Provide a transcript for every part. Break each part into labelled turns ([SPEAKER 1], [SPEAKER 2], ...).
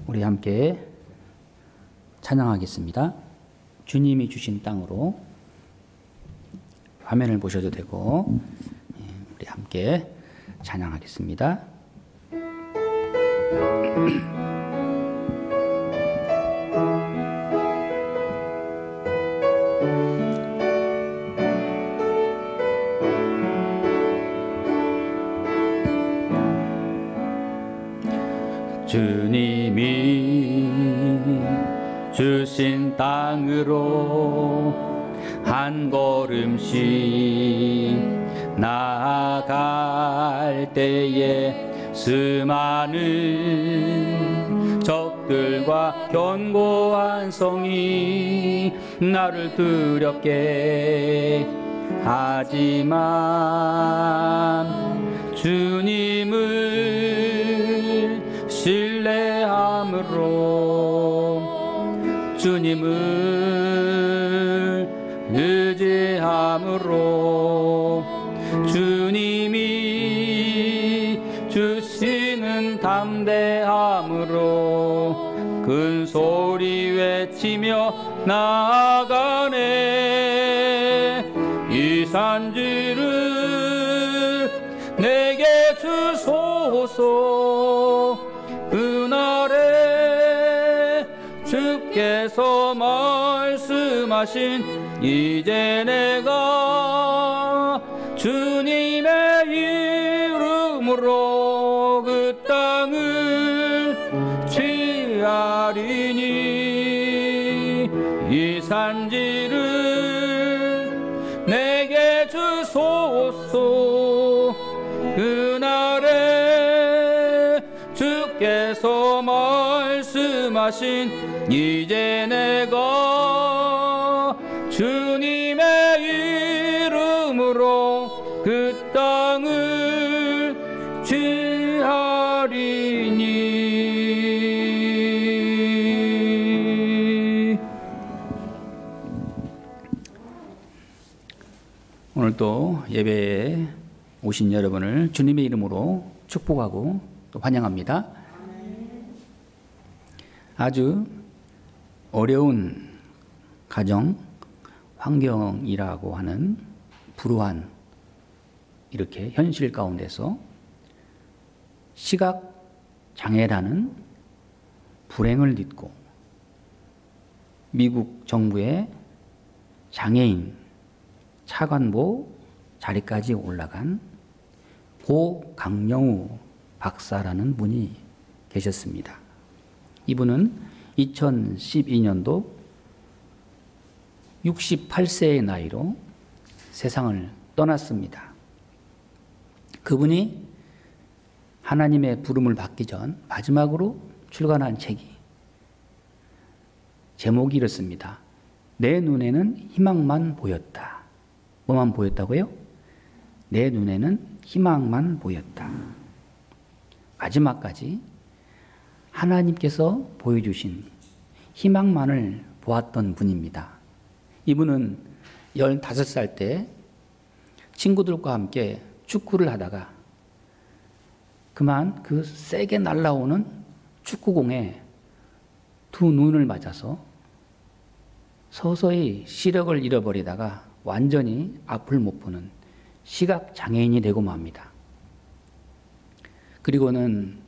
[SPEAKER 1] 우리 함께 찬양하겠습니다. 주님이 주신 땅으로 화면을 보셔도 되고 우리 함께 찬양하겠습니다. 주님이 주신 땅으로 한 걸음씩 나아갈 때에 수많은 적들과 견고한 성이 나를 두렵게 하지만 주님을 신뢰함으로 주님을 의지함으로 주님이 주시는 담대함으로 큰 소리 외치며 나아가네. 이 산지를 내게 주소서. 그날에 주께서 말씀하신 이제 내가 주님의 이름으로 그 땅을 취하리니 이 산지를 내게 주소서. 그날에 주께서 말씀하신 이제 내가 주님의 이름으로 그 땅을 취하리니. 오늘도 예배에 오신 여러분을 주님의 이름으로 축복하고 또 환영합니다. 아주 어려운 가정 환경이라고 하는 불우한 이렇게 현실 가운데서 시각 장애라는 불행을 딛고 미국 정부의 장애인 차관보 자리까지 올라간 고 강영우 박사라는 분이 계셨습니다. 이분은 2012년도 68세의 나이로 세상을 떠났습니다. 그분이 하나님의 부름을 받기 전 마지막으로 출간한 책이 제목이 이렇습니다. 내 눈에는 희망만 보였다. 뭐만 보였다고요? 내 눈에는 희망만 보였다. 마지막까지 하나님께서 보여주신 희망만을 보았던 분입니다. 이분은 15살 때 친구들과 함께 축구를 하다가 그만 그 세게 날아오는 축구공에 두 눈을 맞아서 서서히 시력을 잃어버리다가 완전히 앞을 못 보는 시각장애인이 되고 맙니다. 그리고는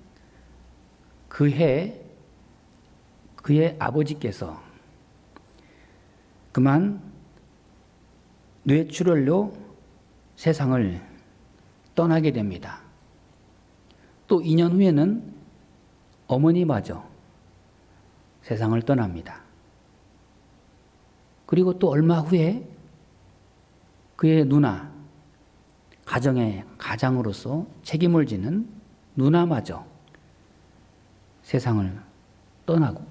[SPEAKER 1] 그해 그의 아버지께서 그만 뇌출혈로 세상을 떠나게 됩니다. 또 2년 후에는 어머니마저 세상을 떠납니다. 그리고 또 얼마 후에 그의 누나, 가정의 가장으로서 책임을 지는 누나마저 세상을 떠나고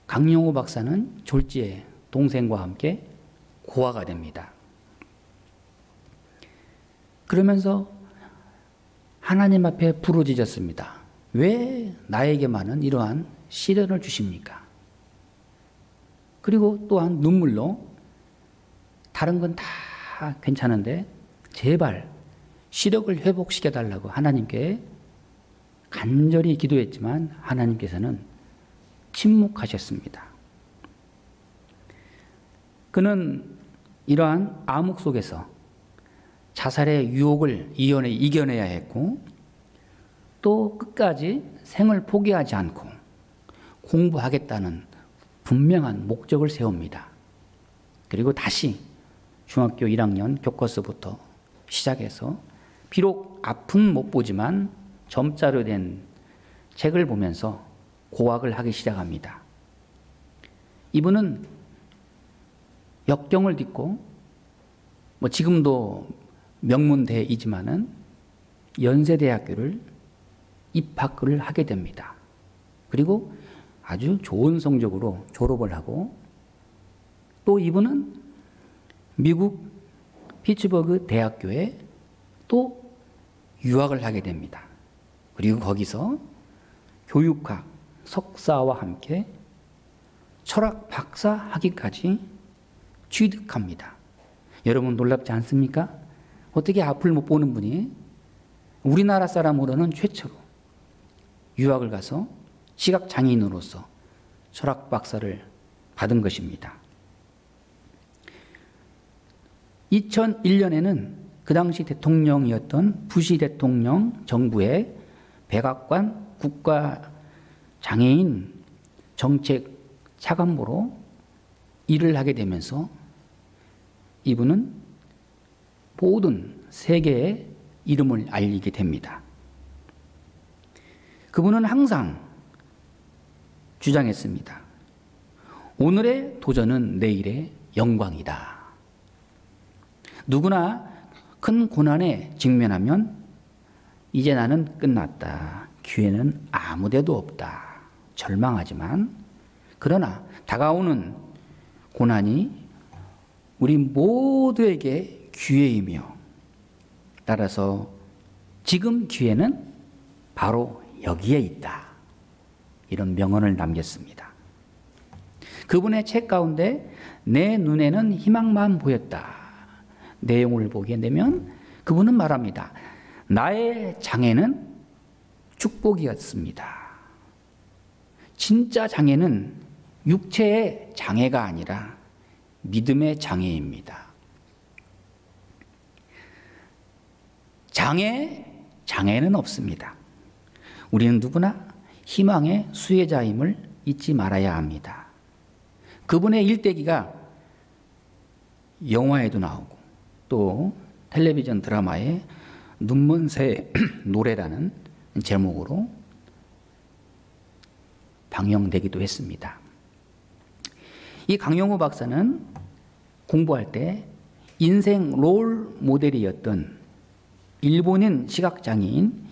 [SPEAKER 1] 강영우 박사는 졸지에 동생과 함께 고아가 됩니다. 그러면서 하나님 앞에 부르짖었습니다. 왜 나에게만은 이러한 시련을 주십니까? 그리고 또한 눈물로 다른 건 다 괜찮은데 제발 시력을 회복시켜달라고 하나님께 간절히 기도했지만 하나님께서는 침묵하셨습니다. 그는 이러한 암흑 속에서 자살의 유혹을 이겨내야 했고, 또 끝까지 생을 포기하지 않고 공부하겠다는 분명한 목적을 세웁니다. 그리고 다시 중학교 1학년 교과서부터 시작해서 비록 앞은 못 보지만 점자로 된 책을 보면서 고학을 하기 시작합니다. 이분은 역경을 딛고 지금도 명문대이지만은 연세대학교를 입학을 하게 됩니다. 그리고 아주 좋은 성적으로 졸업을 하고, 또 이분은 미국 피츠버그 대학교에 또 유학을 하게 됩니다. 그리고 거기서 교육학 석사와 함께 철학 박사 학위까지 취득합니다. 여러분 놀랍지 않습니까? 어떻게 앞을 못 보는 분이 우리나라 사람으로는 최초로 유학을 가서 시각장애인으로서 철학 박사를 받은 것입니다. 2001년에는 그 당시 대통령이었던 부시 대통령 정부의 백악관 국가장애인 정책 차관보로 일을 하게 되면서 이분은 모든 세계에 이름을 알리게 됩니다. 그분은 항상 주장했습니다. 오늘의 도전은 내일의 영광이다. 누구나 큰 고난에 직면하면 이제 나는 끝났다. 기회는 아무데도 없다. 절망하지만, 그러나 다가오는 고난이 우리 모두에게 기회이며, 따라서 지금 기회는 바로 여기에 있다. 이런 명언을 남겼습니다. 그분의 책 가운데 내 눈에는 희망만 보였다. 내용을 보게 되면 그분은 말합니다. 나의 장애는 축복이었습니다. 진짜 장애는 육체의 장애가 아니라 믿음의 장애입니다. 장애는 없습니다. 우리는 누구나 희망의 수혜자임을 잊지 말아야 합니다. 그분의 일대기가 영화에도 나오고 또 텔레비전 드라마에 눈먼 새 노래라는 제목으로 방영되기도 했습니다. 이 강영우 박사는 공부할 때 인생 롤 모델이었던 일본인 시각장애인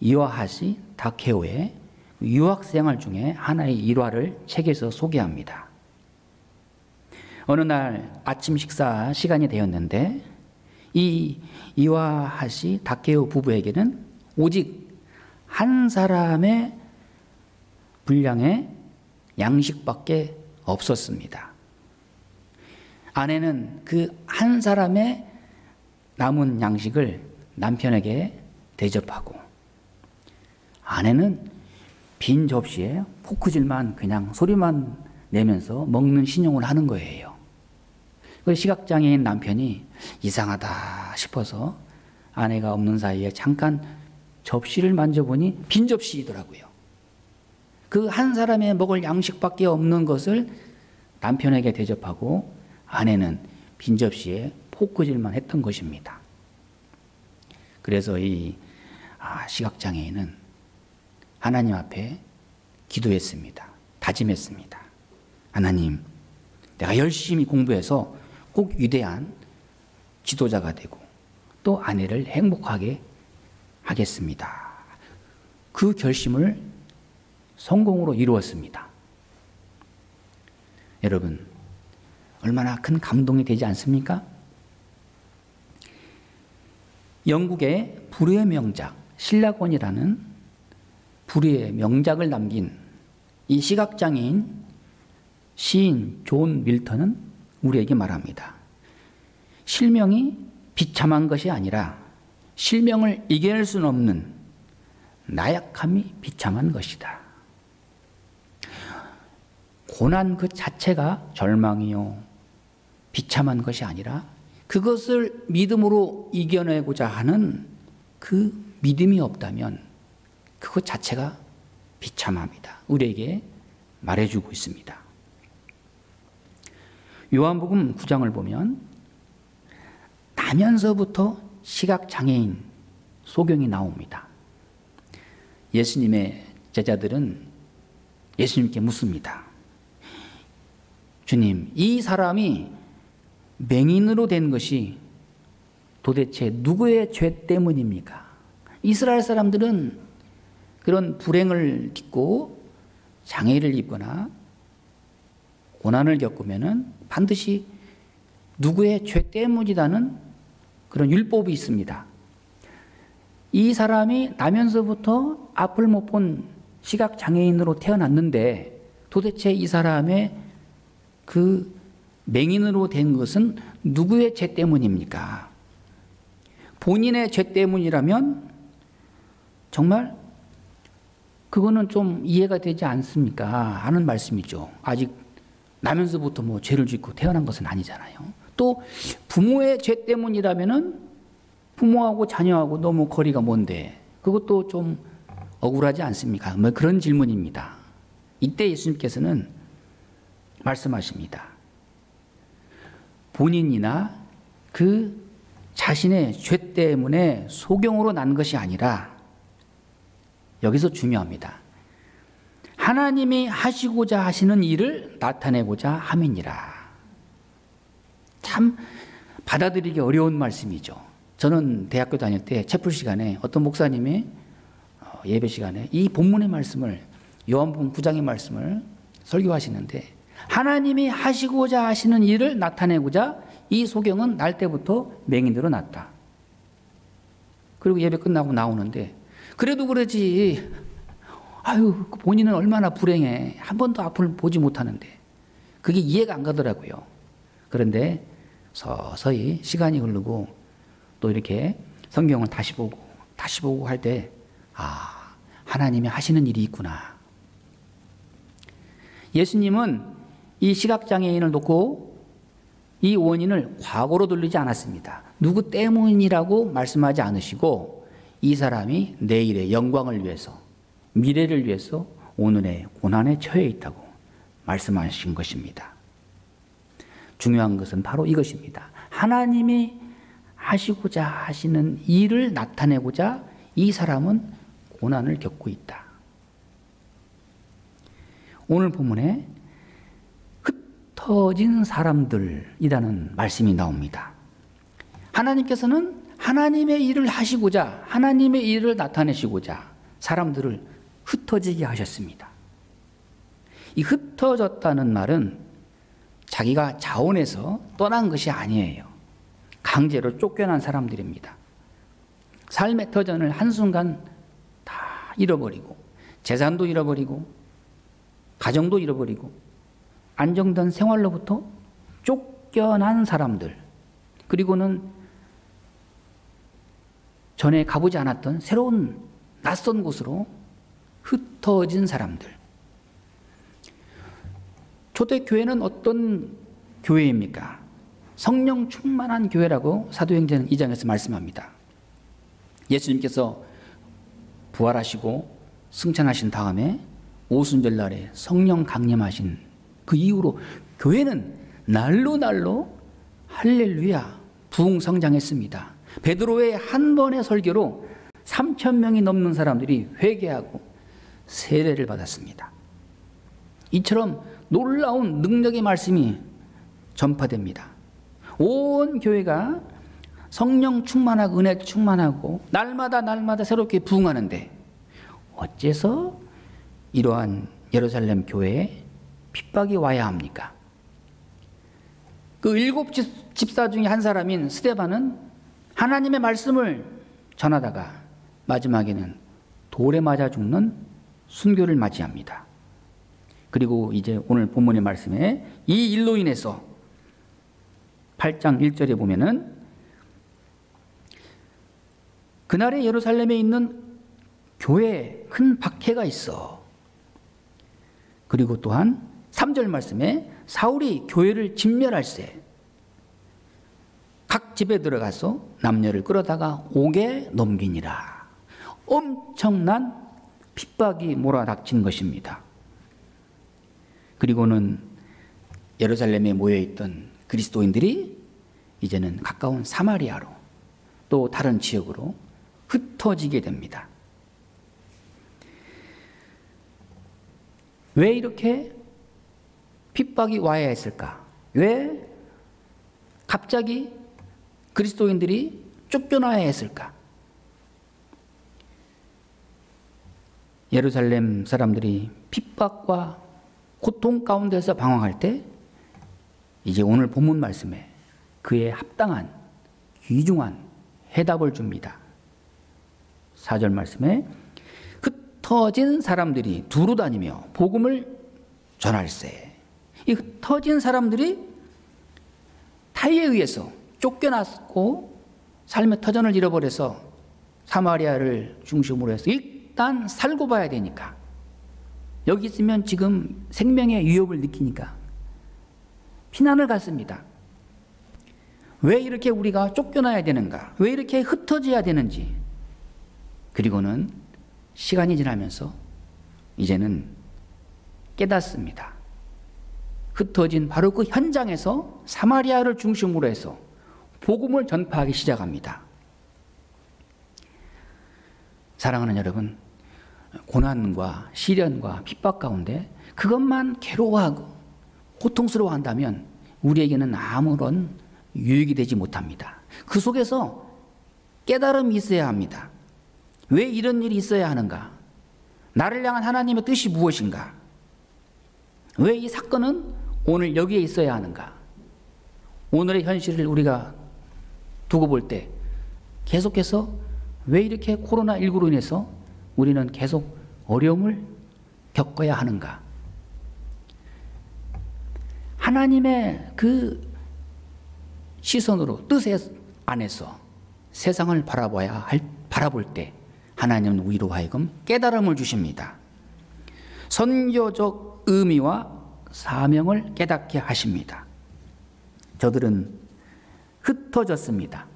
[SPEAKER 1] 이와하시 다케오의 유학생활 중에 하나의 일화를 책에서 소개합니다. 어느 날 아침 식사 시간이 되었는데 이 이와하시 다케오 부부에게는 오직 한 사람의 분량의 양식밖에 없었습니다. 아내는 그 한 사람의 남은 양식을 남편에게 대접하고, 아내는 빈 접시에 포크질만 그냥 소리만 내면서 먹는 신용을 하는 거예요. 그 시각장애인 남편이 이상하다 싶어서 아내가 없는 사이에 잠깐 접시를 만져보니 빈 접시이더라고요. 그 한 사람의 먹을 양식밖에 없는 것을 남편에게 대접하고 아내는 빈 접시에 포크질만 했던 것입니다. 그래서 이 시각장애인은 하나님 앞에 기도했습니다. 다짐했습니다. 하나님, 내가 열심히 공부해서 꼭 위대한 지도자가 되고 또 아내를 행복하게 하겠습니다. 그 결심을 성공으로 이루었습니다. 여러분, 얼마나 큰 감동이 되지 않습니까? 영국의 불후의 명작 신라권이라는 불후의 명작을 남긴 이 시각장애인 시인 존 밀턴은 우리에게 말합니다. 실명이 비참한 것이 아니라 실명을 이겨낼 수는 없는 나약함이 비참한 것이다. 고난 그 자체가 절망이요 비참한 것이 아니라 그것을 믿음으로 이겨내고자 하는 그 믿음이 없다면 그것 자체가 비참합니다. 우리에게 말해주고 있습니다. 요한복음 9장을 보면 나면서부터 시각장애인 소경이 나옵니다. 예수님의 제자들은 예수님께 묻습니다. 주님, 이 사람이 맹인으로 된 것이 도대체 누구의 죄 때문입니까? 이스라엘 사람들은 그런 불행을 딛고 장애를 입거나 고난을 겪으면 반드시 누구의 죄 때문이라는 그런 율법이 있습니다. 이 사람이 나면서부터 앞을 못 본 시각장애인으로 태어났는데 도대체 이 사람의 그 맹인으로 된 것은 누구의 죄 때문입니까? 본인의 죄 때문이라면 정말 그거는 좀 이해가 되지 않습니까? 하는 말씀이죠. 아직 나면서부터 뭐 죄를 짓고 태어난 것은 아니잖아요. 또 부모의 죄 때문이라면은 부모하고 자녀하고 너무 거리가 먼데 그것도 좀 억울하지 않습니까? 뭐 그런 질문입니다. 이때 예수님께서는 말씀하십니다. 본인이나 그 자신의 죄 때문에 소경으로 난 것이 아니라 여기서 중요합니다. 하나님이 하시고자 하시는 일을 나타내고자 함이니라. 참 받아들이기 어려운 말씀이죠. 저는 대학교 다닐 때 채플 시간에 어떤 목사님이 예배 시간에 이 본문의 말씀을 요한복음 9장의 말씀을 설교하시는데 하나님이 하시고자 하시는 일을 나타내고자 이 소경은 날 때부터 맹인으로 났다. 그리고 예배 끝나고 나오는데 그래도 그러지 아유 본인은 얼마나 불행해. 한 번도 앞을 보지 못하는데 그게 이해가 안 가더라고요. 그런데 서서히 시간이 흐르고 또 이렇게 성경을 다시 보고 할 때 하나님이 하시는 일이 있구나. 예수님은 이 시각장애인을 놓고 이 원인을 과거로 돌리지 않았습니다. 누구 때문이라고 말씀하지 않으시고 이 사람이 내일의 영광을 위해서 미래를 위해서 오늘의 고난에 처해 있다고 말씀하신 것입니다. 중요한 것은 바로 이것입니다. 하나님이 하시고자 하시는 일을 나타내고자 이 사람은 고난을 겪고 있다. 오늘 본문에 흩어진 사람들이라는 말씀이 나옵니다. 하나님께서는 하나님의 일을 하시고자 하나님의 일을 나타내시고자 사람들을 흩어지게 하셨습니다. 이 흩어졌다는 말은 자기가 자원해서 떠난 것이 아니에요. 강제로 쫓겨난 사람들입니다. 삶의 터전을 한순간 다 잃어버리고 재산도 잃어버리고 가정도 잃어버리고 안정된 생활로부터 쫓겨난 사람들, 그리고는 전에 가보지 않았던 새로운 낯선 곳으로 흩어진 사람들. 초대교회는 어떤 교회입니까? 성령 충만한 교회라고 사도행전 2장에서 말씀합니다. 예수님께서 부활하시고 승천하신 다음에 오순절 날에 성령 강림하신 그 이후로 교회는 날로 할렐루야 부흥성장했습니다. 베드로의 한 번의 설교로 3,000명이 넘는 사람들이 회개하고 세례를 받았습니다. 이처럼 놀라운 능력의 말씀이 전파됩니다. 온 교회가 성령 충만하고 은혜 충만하고 날마다 새롭게 부흥하는데 어째서 이러한 예루살렘 교회에 핍박이 와야 합니까? 그 7 집사 중에 한 사람인 스데반은 하나님의 말씀을 전하다가 마지막에는 돌에 맞아 죽는 순교를 맞이합니다. 그리고 이제 오늘 본문의 말씀에 이 일로 인해서 8장 1절에 보면은 그날에 예루살렘에 있는 교회에 큰 박해가 있어. 그리고 또한 3절 말씀에 사울이 교회를 진멸할세 각 집에 들어가서 남녀를 끌어다가 옥에 넘기니라. 엄청난 핍박이 몰아닥친 것입니다. 그리고는 예루살렘에 모여있던 그리스도인들이 이제는 가까운 사마리아로 또 다른 지역으로 흩어지게 됩니다. 왜 이렇게 핍박이 와야 했을까? 왜 갑자기 그리스도인들이 쫓겨나야 했을까? 예루살렘 사람들이 핍박과 고통 가운데서 방황할 때 이제 오늘 본문 말씀에 그에 합당한 귀중한 해답을 줍니다. 4절 말씀에 흩어진 사람들이 두루 다니며 복음을 전할세. 이 흩어진 사람들이 타의에 의해서 쫓겨났고 삶의 터전을 잃어버려서 사마리아를 중심으로 해서 일단 살고 봐야 되니까, 여기 있으면 지금 생명의 위협을 느끼니까 피난을 갔습니다. 왜 이렇게 우리가 쫓겨나야 되는가? 왜 이렇게 흩어져야 되는지. 그리고는 시간이 지나면서 이제는 깨닫습니다. 흩어진 바로 그 현장에서 사마리아를 중심으로 해서 복음을 전파하기 시작합니다. 사랑하는 여러분, 고난과 시련과 핍박 가운데 그것만 괴로워하고 고통스러워한다면 우리에게는 아무런 유익이 되지 못합니다. 그 속에서 깨달음이 있어야 합니다. 왜 이런 일이 있어야 하는가? 나를 향한 하나님의 뜻이 무엇인가? 왜 이 사건은 오늘 여기에 있어야 하는가? 오늘의 현실을 우리가 두고 볼 때 계속해서 왜 이렇게 코로나19로 인해서 우리는 계속 어려움을 겪어야 하는가? 하나님의 그 시선으로, 뜻 안에서 세상을 바라볼 때 하나님은 우리로 하여금 깨달음을 주십니다. 선교적 의미와 사명을 깨닫게 하십니다. 저들은 흩어졌습니다.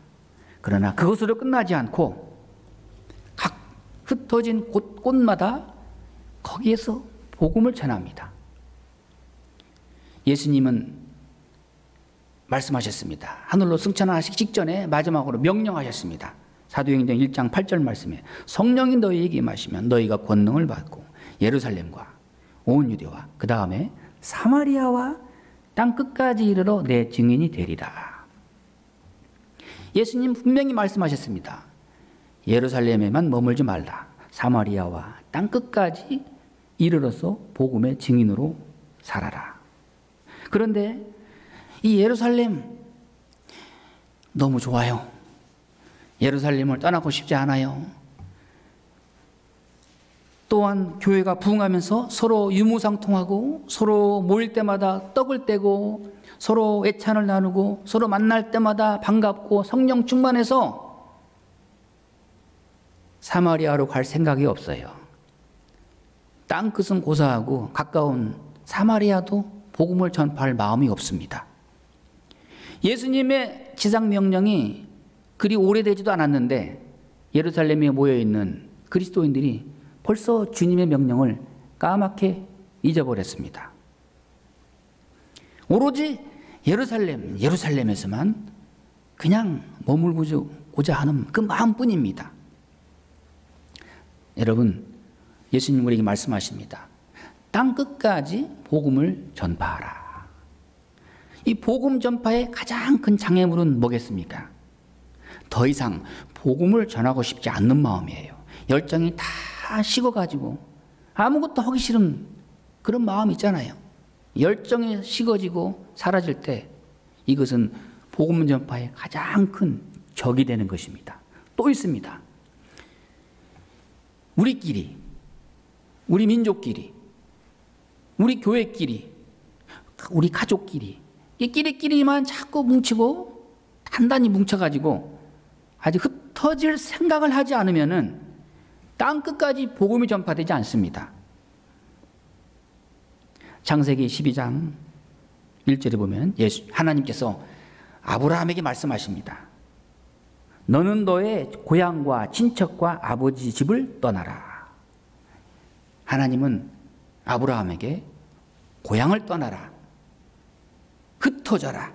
[SPEAKER 1] 그러나 그것으로 끝나지 않고 각 흩어진 곳마다 거기에서 복음을 전합니다. 예수님은 말씀하셨습니다. 하늘로 승천하시기 직전에 마지막으로 명령하셨습니다. 사도행전 1장 8절 말씀에 성령이 너희에게 임하시면 너희가 권능을 받고 예루살렘과 온 유대와 그 다음에 사마리아와 땅 끝까지 이르러 내 증인이 되리라. 예수님 분명히 말씀하셨습니다. 예루살렘에만 머물지 말라. 사마리아와 땅 끝까지 이르러서 복음의 증인으로 살아라. 그런데 이 예루살렘 너무 좋아요. 예루살렘을 떠나고 싶지 않아요. 또한 교회가 부흥하면서 서로 유무상통하고 서로 모일 때마다 떡을 떼고 서로 애찬을 나누고 서로 만날 때마다 반갑고 성령 충만해서 사마리아로 갈 생각이 없어요. 땅끝은 고사하고 가까운 사마리아도 복음을 전파할 마음이 없습니다. 예수님의 지상 명령이 그리 오래되지도 않았는데 예루살렘에 모여있는 그리스도인들이 벌써 주님의 명령을 까맣게 잊어버렸습니다. 오로지 예루살렘에서만 그냥 머물고자 하는 그 마음뿐입니다. 여러분, 예수님 우리에게 말씀하십니다. 땅 끝까지 복음을 전파하라. 이 복음 전파의 가장 큰 장애물은 뭐겠습니까? 더 이상 복음을 전하고 싶지 않는 마음이에요. 열정이 다 식어가지고 아무것도 하기 싫은 그런 마음이 있잖아요. 열정이 식어지고 사라질 때 이것은 복음 전파의 가장 큰 적이 되는 것입니다. 또 있습니다. 우리끼리, 우리 민족끼리, 우리 교회끼리, 우리 가족끼리, 이 끼리끼리만 자꾸 뭉치고 단단히 뭉쳐가지고 아직 흩어질 생각을 하지 않으면은 땅 끝까지 복음이 전파되지 않습니다. 창세기 12장 1절에 보면 하나님께서 아브라함에게 말씀하십니다. 너는 너의 고향과 친척과 아버지 집을 떠나라. 하나님은 아브라함에게 고향을 떠나라, 흩어져라,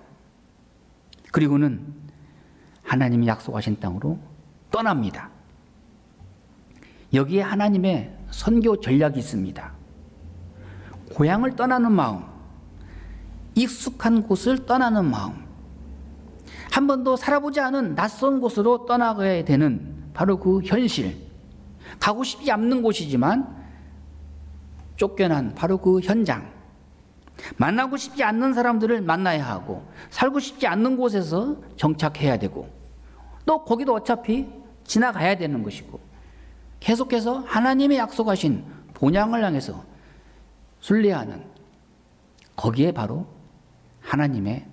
[SPEAKER 1] 그리고는 하나님이 약속하신 땅으로 떠납니다. 여기에 하나님의 선교 전략이 있습니다. 고향을 떠나는 마음, 익숙한 곳을 떠나는 마음, 한 번도 살아보지 않은 낯선 곳으로 떠나가야 되는 바로 그 현실, 가고 싶지 않는 곳이지만 쫓겨난 바로 그 현장, 만나고 싶지 않는 사람들을 만나야 하고 살고 싶지 않는 곳에서 정착해야 되고 또 거기도 어차피 지나가야 되는 것이고 계속해서 하나님의 약속하신 본향을 향해서 순례하는, 거기에 바로 하나님의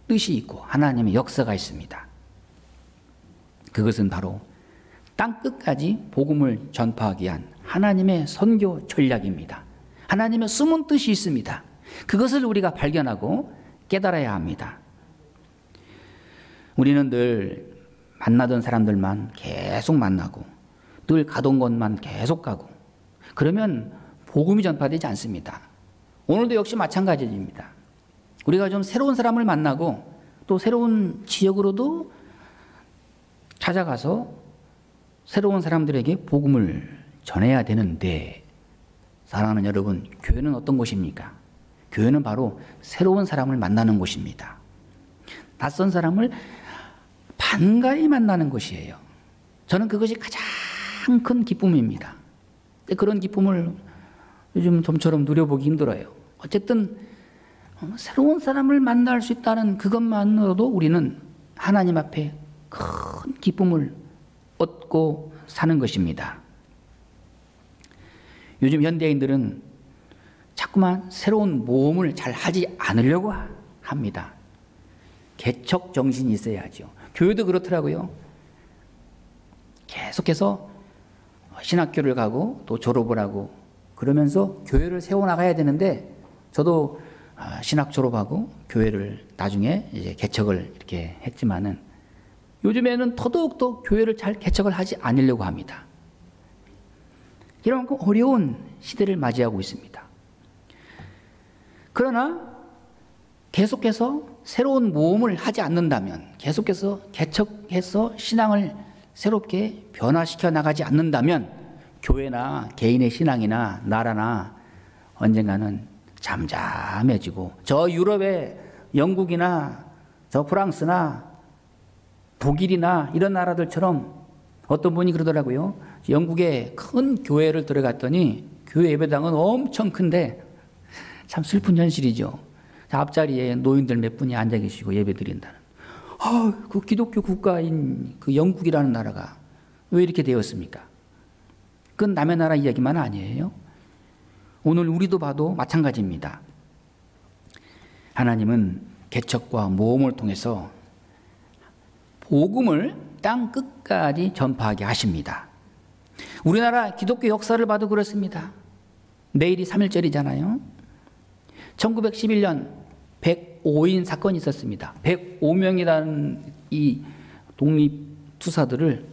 [SPEAKER 1] 뜻이 있고 하나님의 역사가 있습니다. 그것은 바로 땅끝까지 복음을 전파하기 위한 하나님의 선교 전략입니다. 하나님의 숨은 뜻이 있습니다. 그것을 우리가 발견하고 깨달아야 합니다. 우리는 늘 만나던 사람들만 계속 만나고 늘 가던 곳만 계속 가고 그러면 복음이 전파되지 않습니다. 오늘도 역시 마찬가지입니다. 우리가 좀 새로운 사람을 만나고 또 새로운 지역으로도 찾아가서 새로운 사람들에게 복음을 전해야 되는데, 사랑하는 여러분, 교회는 어떤 곳입니까? 교회는 바로 새로운 사람을 만나는 곳입니다. 낯선 사람을 반가이 만나는 곳이에요. 저는 그것이 가장 큰 기쁨입니다. 그런 기쁨을 요즘 좀처럼 누려보기 힘들어요. 어쨌든 새로운 사람을 만날 수 있다는 그것만으로도 우리는 하나님 앞에 큰 기쁨을 얻고 사는 것입니다. 요즘 현대인들은 자꾸만 새로운 모험을 잘 하지 않으려고 합니다. 개척 정신이 있어야죠. 교회도 그렇더라고요. 계속해서 신학교를 가고 또 졸업을 하고 그러면서 교회를 세워나가야 되는데, 저도 신학 졸업하고 교회를 나중에 이제 개척을 이렇게 했지만은 요즘에는 더더욱더 교회를 잘 개척을 하지 않으려고 합니다. 이런 어려운 시대를 맞이하고 있습니다. 그러나 계속해서 새로운 모험을 하지 않는다면, 계속해서 개척해서 신앙을 새롭게 변화시켜 나가지 않는다면 교회나 개인의 신앙이나 나라나 언젠가는 잠잠해지고, 저 유럽의 영국이나 저 프랑스나 독일이나 이런 나라들처럼, 어떤 분이 그러더라고요. 영국에 큰 교회를 들어갔더니 교회 예배당은 엄청 큰데 참 슬픈 현실이죠. 앞자리에 노인들 몇 분이 앉아 계시고 예배 드린다는. 그 기독교 국가인 그 영국이라는 나라가 왜 이렇게 되었습니까? 그건 남의 나라 이야기만 아니에요. 오늘 우리도 봐도 마찬가지입니다. 하나님은 개척과 모험을 통해서 복음을 땅 끝까지 전파하게 하십니다. 우리나라 기독교 역사를 봐도 그렇습니다. 내일이 3.1절이잖아요. 1911년 105인 사건이 있었습니다. 105명이라는 이 독립투사들을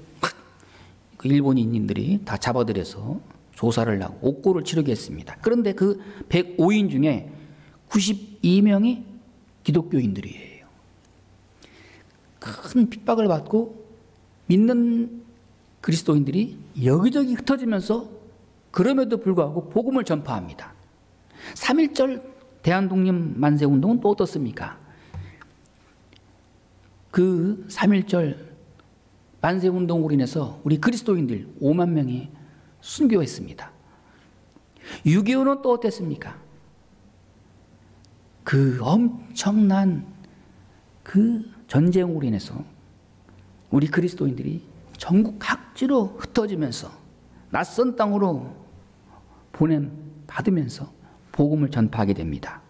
[SPEAKER 1] 그 일본인들이 다 잡아들여서 조사를 하고 옥고를 치르게 했습니다. 그런데 그 105인 중에 92명이 기독교인들이에요. 큰 핍박을 받고 믿는 그리스도인들이 여기저기 흩어지면서 그럼에도 불구하고 복음을 전파합니다. 3.1절 대한독립 만세운동은 또 어떻습니까? 그 3.1절 만세운동으로 인해서 우리 그리스도인들 5만 명이 순교했습니다. 6.25는 또 어땠습니까? 그 엄청난 그 전쟁으로 인해서 우리 그리스도인들이 전국 각지로 흩어지면서 낯선 땅으로 보냄받으면서 복음을 전파하게 됩니다.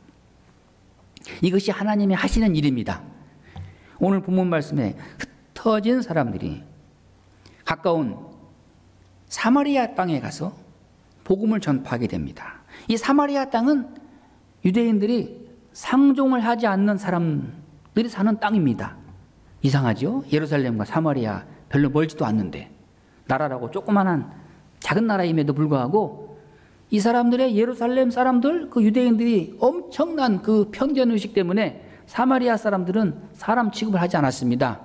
[SPEAKER 1] 이것이 하나님이 하시는 일입니다. 오늘 본문 말씀에 흩어진 사람들이 가까운 사마리아 땅에 가서 복음을 전파하게 됩니다. 이 사마리아 땅은 유대인들이 상종을 하지 않는 사람들이 사는 땅입니다. 이상하죠? 예루살렘과 사마리아 별로 멀지도 않는데, 나라라고 조그만한 작은 나라임에도 불구하고 이 사람들의, 예루살렘 사람들, 그 유대인들이 엄청난 그 편견의식 때문에 사마리아 사람들은 사람 취급을 하지 않았습니다.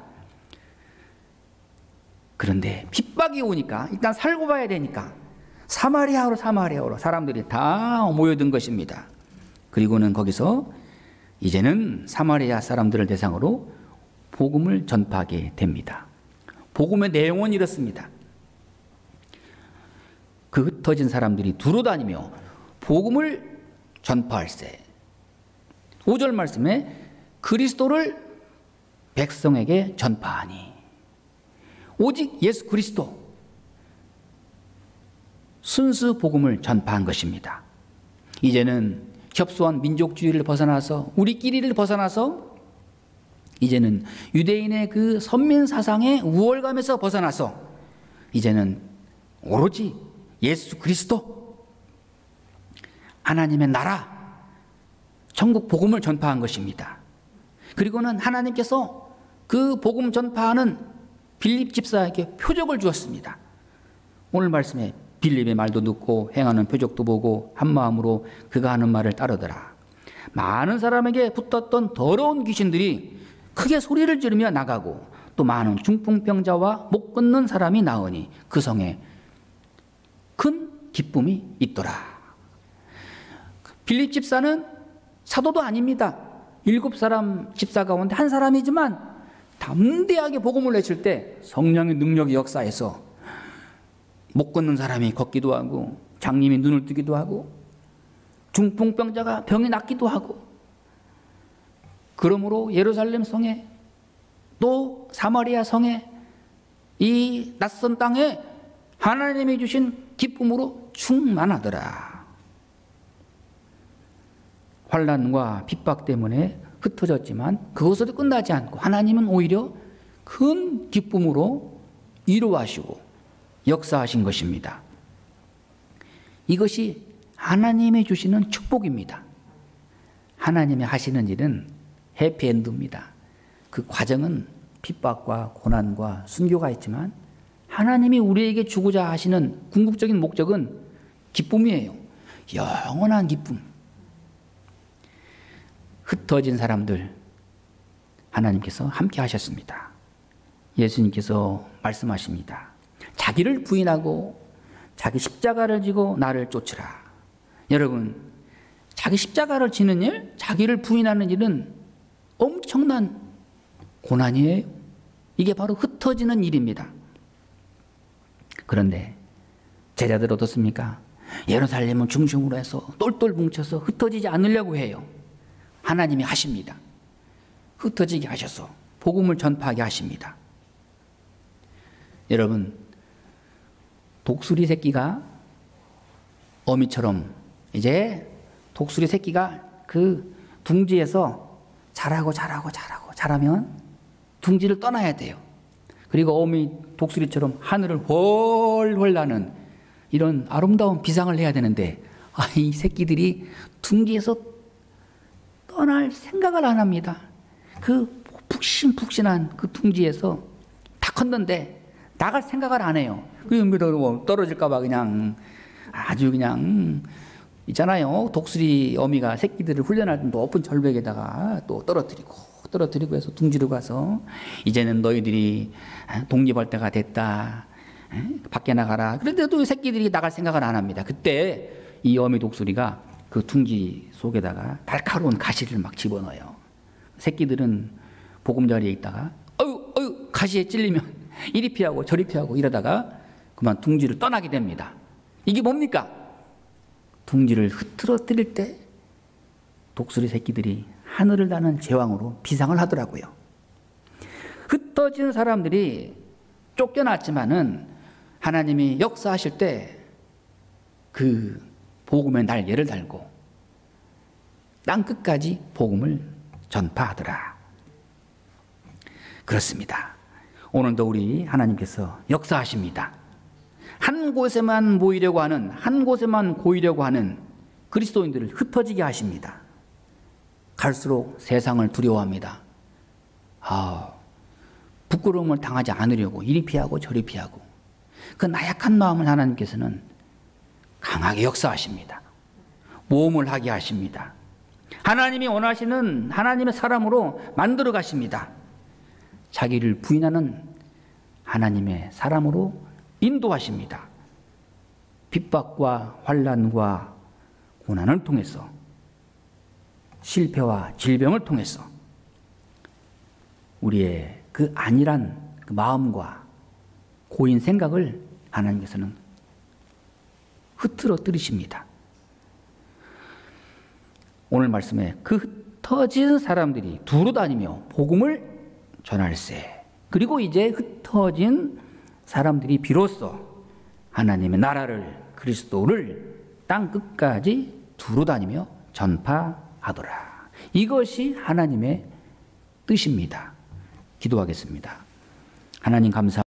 [SPEAKER 1] 그런데 핍박이 오니까 일단 살고 봐야 되니까 사마리아로 사람들이 다 모여든 것입니다. 그리고는 거기서 이제는 사마리아 사람들을 대상으로 복음을 전파하게 됩니다. 복음의 내용은 이렇습니다. 그 흩어진 사람들이 두루 다니며 복음을 전파할세. 5절 말씀에 그리스도를 백성에게 전파하니, 오직 예수 그리스도, 순수 복음을 전파한 것입니다. 이제는 협소한 민족주의를 벗어나서, 우리끼리를 벗어나서, 이제는 유대인의 그 선민 사상의 우월감에서 벗어나서 이제는 오로지 예수 그리스도, 하나님의 나라, 천국 복음을 전파한 것입니다. 그리고는 하나님께서 그 복음 전파하는 빌립 집사에게 표적을 주었습니다. 오늘 말씀에 빌립의 말도 듣고 행하는 표적도 보고 한 마음으로 그가 하는 말을 따르더라. 많은 사람에게 붙었던 더러운 귀신들이 크게 소리를 지르며 나가고, 또 많은 중풍병자와 못 걷는 사람이 나으니 그 성에 큰 기쁨이 있더라. 빌립 집사는 사도도 아닙니다. 7사람 집사 가운데 한 사람이지만 담대하게 복음을 내칠 때 성령의 능력이 역사해서 못 걷는 사람이 걷기도 하고, 장님이 눈을 뜨기도 하고, 중풍병자가 병이 낫기도 하고, 그러므로 예루살렘 성에, 또 사마리아 성에, 이 낯선 땅에 하나님이 주신 기쁨으로 충만하더라. 환난과 핍박 때문에 흩어졌지만 그것으로 끝나지 않고 하나님은 오히려 큰 기쁨으로 위로하시고 역사하신 것입니다. 이것이 하나님이 주시는 축복입니다. 하나님이 하시는 일은 해피엔드입니다. 그 과정은 핍박과 고난과 순교가 있지만 하나님이 우리에게 주고자 하시는 궁극적인 목적은 기쁨이에요. 영원한 기쁨. 흩어진 사람들 하나님께서 함께 하셨습니다. 예수님께서 말씀하십니다. 자기를 부인하고 자기 십자가를 지고 나를 쫓으라. 여러분, 자기 십자가를 지는 일, 자기를 부인하는 일은 엄청난 고난이에요. 이게 바로 흩어지는 일입니다. 그런데 제자들 어떻습니까? 예루살렘은 중심으로 해서 똘똘 뭉쳐서 흩어지지 않으려고 해요. 하나님이 하십니다. 흩어지게 하셔서 복음을 전파하게 하십니다. 여러분, 독수리 새끼가 어미처럼 이제 독수리 새끼가 그 둥지에서 자라면 둥지를 떠나야 돼요. 그리고 어미 독수리처럼 하늘을 훨훨 나는 이런 아름다운 비상을 해야 되는데, 이 새끼들이 둥지에서 떠날 생각을 안 합니다. 그 푹신푹신한 그 둥지에서 다 컸는데 나갈 생각을 안 해요. 그리고 떨어질까봐 그냥 아주 그냥 있잖아요. 독수리 어미가 새끼들을 훈련할 때 높은 절벽에다가 또 떨어뜨리고 해서 둥지로 가서 이제는 너희들이 독립할 때가 됐다. 밖에 나가라. 그런데도 새끼들이 나갈 생각을 안 합니다. 그때 이 어미 독수리가 그 둥지 속에다가 날카로운 가시를 막 집어넣어요. 새끼들은 보금자리에 있다가 어유 가시에 찔리면 이리 피하고 저리 피하고 이러다가 그만 둥지를 떠나게 됩니다. 이게 뭡니까? 둥지를 흐트러뜨릴 때 독수리 새끼들이 하늘을 나는 제왕으로 비상을 하더라고요. 흩어진 사람들이 쫓겨났지만은 하나님이 역사하실 때 그 복음의 날개를 달고 땅끝까지 복음을 전파하더라. 그렇습니다. 오늘도 우리 하나님께서 역사하십니다. 한 곳에만 모이려고 하는, 한 곳에만 고이려고 하는 그리스도인들을 흩어지게 하십니다. 갈수록 세상을 두려워합니다. 부끄러움을 당하지 않으려고 이리 피하고 저리 피하고, 그 나약한 마음을 하나님께서는 강하게 역사하십니다. 모험을 하게 하십니다. 하나님이 원하시는 하나님의 사람으로 만들어 가십니다. 자기를 부인하는 하나님의 사람으로 인도하십니다. 핍박과 환난과 고난을 통해서, 실패와 질병을 통해서 우리의 그 안일한 그 마음과 고인 생각을 하나님께서는 흐트러뜨리십니다. 오늘 말씀에 그 흩어진 사람들이 두루 다니며 복음을 전할세. 그리고 이제 흩어진 사람들이 비로소 하나님의 나라를, 그리스도를 땅 끝까지 두루 다니며 전파하더라. 이것이 하나님의 뜻입니다. 기도하겠습니다. 하나님 감사합니다.